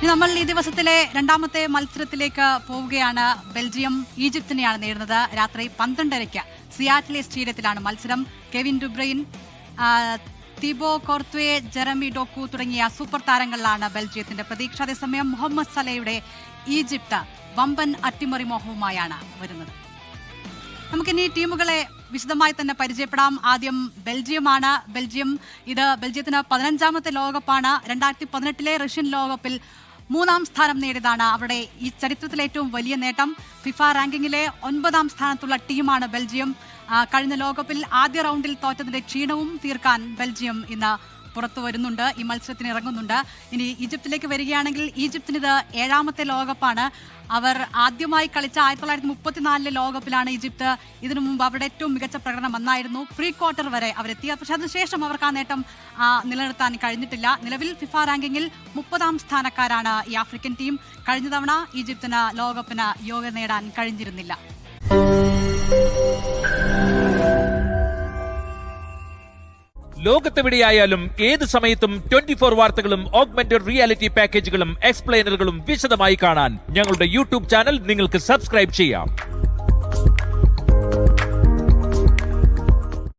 നമ്മൾ ഈ ദിവസത്തിലെ രണ്ടാമത്തെ മത്സരത്തിലേക്ക് പോവുകയാണ്. ബെൽജിയം ഈജിപ്തിനെയാണ് നേരിടുന്നത്. രാത്രി 12:30 സിയാറ്റിലെ സ്റ്റേഡിയത്തിലാണ് മത്സരം. കെവിൻ ഡുബ്രെയിൻ, തിബോ കോർട്വേ, ജെറമി ഡോക്കു തുടങ്ങിയ സൂപ്പർ താരങ്ങളിലാണ് ബെൽജിയത്തിന്റെ പ്രതീക്ഷ. അതേസമയം മുഹമ്മദ് സലയുടെ ഈജിപ്ത് വമ്പൻ അട്ടിമറി മോഹവുമായാണ് വരുന്നത്. നമുക്കിനി ടീമുകളെ വിശദമായി തന്നെ പരിചയപ്പെടാം. ആദ്യം ബെൽജിയമാണ്. ബെൽജിയത്തിന് 15ാമത്തെ ലോകകപ്പാണ്. 2018 റഷ്യൻ ലോകകപ്പിൽ 3ാം സ്ഥാനം നേടിയതാണ് അവരുടെ ഈ ചരിത്രത്തിലെ ഏറ്റവും വലിയ നേട്ടം. ഫിഫ റാങ്കിങ്ങിലെ 9ാം സ്ഥാനത്തുള്ള ടീമാണ് ബെൽജിയം. കഴിഞ്ഞ ലോകകപ്പിൽ ആദ്യ റൗണ്ടിൽ തോറ്റതിന്റെ ക്ഷീണവും തീർക്കാൻ ബെൽജിയം ഇന്ന് പുറത്തു വരുന്നുണ്ട്, ഈ മത്സരത്തിന് ഇറങ്ങുന്നുണ്ട്. ഇനി ഈജിപ്തിലേക്ക് വരികയാണെങ്കിൽ ഈജിപ്തിന് ഇത് 7ാമത്തെ ലോകകപ്പാണ്. അവർ ആദ്യമായി കളിച്ച 1934 ലോകകപ്പിലാണ് ഈജിപ്ത്. ഇതിനു മുമ്പ് അവരുടെ ഏറ്റവും മികച്ച പ്രകടനം വന്നായിരുന്നു. പ്രീ ക്വാർട്ടർ വരെ അവരെത്തി. പക്ഷെ അതിനുശേഷം അവർക്ക് ആ നേട്ടം നിലനിർത്താൻ കഴിഞ്ഞിട്ടില്ല. നിലവിൽ ഫിഫ റാങ്കിങ്ങിൽ 30ാം സ്ഥാനക്കാരാണ് ഈ ആഫ്രിക്കൻ ടീം. കഴിഞ്ഞ തവണ ഈജിപ്തിന് ലോകകപ്പിന് യോഗ്യത നേടാൻ കഴിഞ്ഞിരുന്നില്ല. ലോകത്തെവിടെയായാലും ഏത് സമയത്തും 24 വാർത്തകളും ഓഗ്മെന്റഡ് റിയാലിറ്റി പാക്കേജുകളും എക്സ്പ്ലെയിനറുകളും വിശദമായി കാണാൻ ഞങ്ങളുടെ യൂട്യൂബ് ചാനൽ നിങ്ങൾക്ക് സബ്സ്ക്രൈബ് ചെയ്യാം.